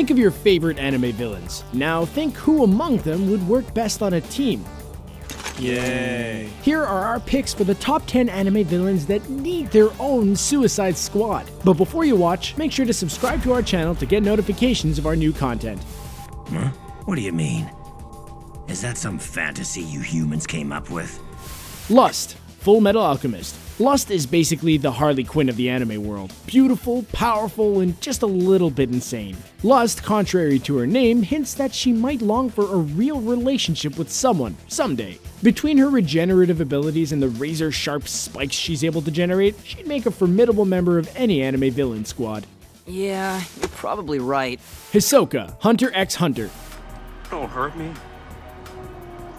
Think of your favorite anime villains. Now think who among them would work best on a team. Yay! Here are our picks for the top 10 anime villains that need their own Suicide Squad. But before you watch, make sure to subscribe to our channel to get notifications of our new content. Huh? What do you mean? Is that some fantasy you humans came up with? Lust, Full Metal Alchemist. Lust is basically the Harley Quinn of the anime world. Beautiful, powerful, and just a little bit insane. Lust, contrary to her name, hints that she might long for a real relationship with someone, someday. Between her regenerative abilities and the razor-sharp spikes she's able to generate, she'd make a formidable member of any anime villain squad. Yeah, you're probably right. Hisoka, Hunter x Hunter. Don't hurt me.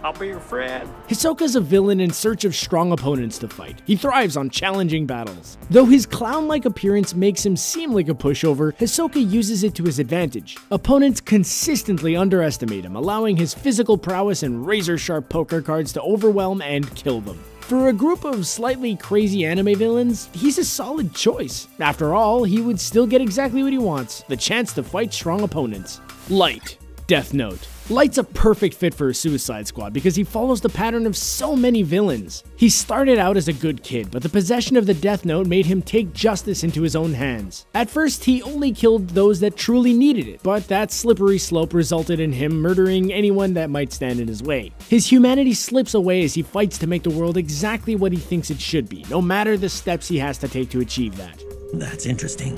I'll be your friend. Hisoka's a villain in search of strong opponents to fight. He thrives on challenging battles. Though his clown-like appearance makes him seem like a pushover, Hisoka uses it to his advantage. Opponents consistently underestimate him, allowing his physical prowess and razor-sharp poker cards to overwhelm and kill them. For a group of slightly crazy anime villains, he's a solid choice. After all, he would still get exactly what he wants, the chance to fight strong opponents. Light, Death Note. Light's a perfect fit for a Suicide Squad because he follows the pattern of so many villains. He started out as a good kid, but the possession of the Death Note made him take justice into his own hands. At first, he only killed those that truly needed it, but that slippery slope resulted in him murdering anyone that might stand in his way. His humanity slips away as he fights to make the world exactly what he thinks it should be, no matter the steps he has to take to achieve that. That's interesting.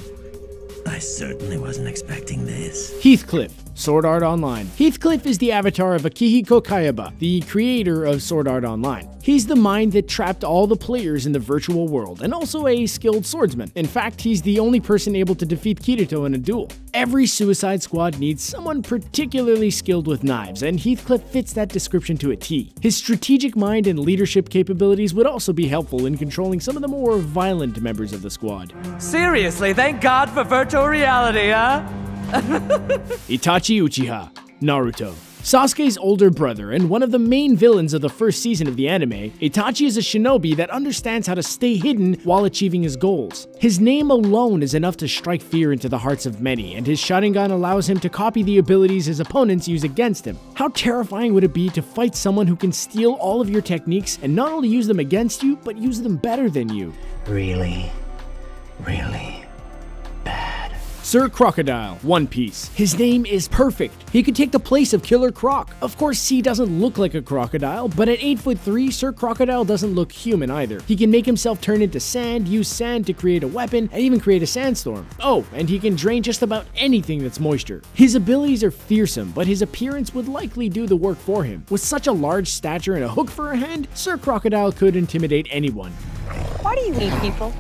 I certainly wasn't expecting this. Heathcliff, Sword Art Online. Heathcliff is the avatar of Akihiko Kayaba, the creator of Sword Art Online. He's the mind that trapped all the players in the virtual world, and also a skilled swordsman. In fact, he's the only person able to defeat Kirito in a duel. Every Suicide Squad needs someone particularly skilled with knives, and Heathcliff fits that description to a T. His strategic mind and leadership capabilities would also be helpful in controlling some of the more violent members of the squad. Seriously, thank God for virtual reality, huh? Itachi Uchiha, Naruto. Sasuke's older brother and one of the main villains of the first season of the anime, Itachi is a shinobi that understands how to stay hidden while achieving his goals. His name alone is enough to strike fear into the hearts of many, and his Sharingan allows him to copy the abilities his opponents use against him. How terrifying would it be to fight someone who can steal all of your techniques and not only use them against you, but use them better than you? Really bad. Sir Crocodile, One Piece. His name is perfect. He could take the place of Killer Croc. Of course, he doesn't look like a crocodile, but at 8'3", Sir Crocodile doesn't look human either. He can make himself turn into sand, use sand to create a weapon, and even create a sandstorm. Oh, and he can drain just about anything that's moisture. His abilities are fearsome, but his appearance would likely do the work for him. With such a large stature and a hook for a hand, Sir Crocodile could intimidate anyone. Why do you eat people?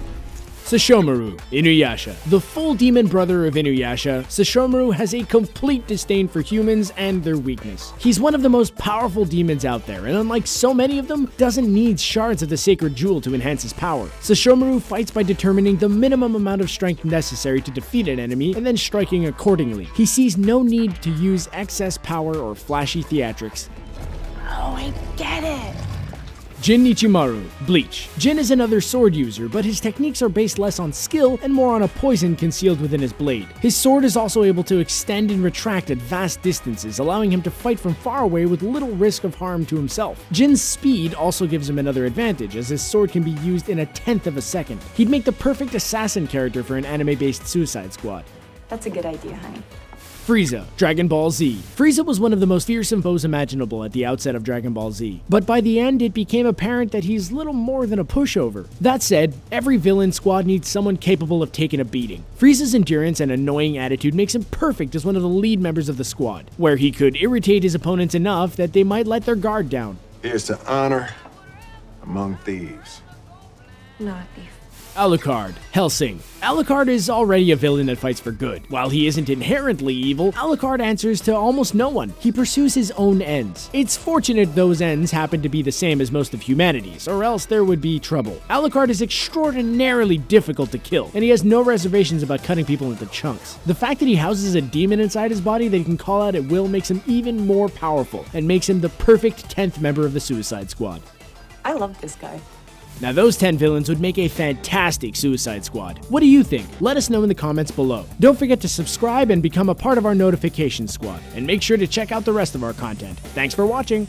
Sesshomaru, Inuyasha. The full demon brother of Inuyasha, Sesshomaru has a complete disdain for humans and their weakness. He's one of the most powerful demons out there, and unlike so many of them, doesn't need shards of the sacred jewel to enhance his power. Sesshomaru fights by determining the minimum amount of strength necessary to defeat an enemy and then striking accordingly. He sees no need to use excess power or flashy theatrics. Oh, I get it. Jin Ichimaru, Bleach. Jin is another sword user, but his techniques are based less on skill and more on a poison concealed within his blade. His sword is also able to extend and retract at vast distances, allowing him to fight from far away with little risk of harm to himself. Jin's speed also gives him another advantage, as his sword can be used in 1/10 of a second. He'd make the perfect assassin character for an anime-based Suicide Squad. That's a good idea, honey. Frieza, Dragonball Z. Frieza was one of the most fearsome foes imaginable at the outset of Dragon Ball Z, but by the end it became apparent that he's little more than a pushover. That said, every villain squad needs someone capable of taking a beating. Frieza's endurance and annoying attitude makes him perfect as one of the lead members of the squad, where he could irritate his opponents enough that they might let their guard down. Here's to honor among thieves. Not beef. Alucard, Hellsing. Alucard is already a villain that fights for good. While he isn't inherently evil, Alucard answers to almost no one. He pursues his own ends. It's fortunate those ends happen to be the same as most of humanity's, or else there would be trouble. Alucard is extraordinarily difficult to kill, and he has no reservations about cutting people into chunks. The fact that he houses a demon inside his body that he can call out at will makes him even more powerful, and makes him the perfect 10th member of the Suicide Squad. I love this guy. Now those 10 villains would make a fantastic Suicide Squad. What do you think? Let us know in the comments below. Don't forget to subscribe and become a part of our notification squad, and make sure to check out the rest of our content. Thanks for watching!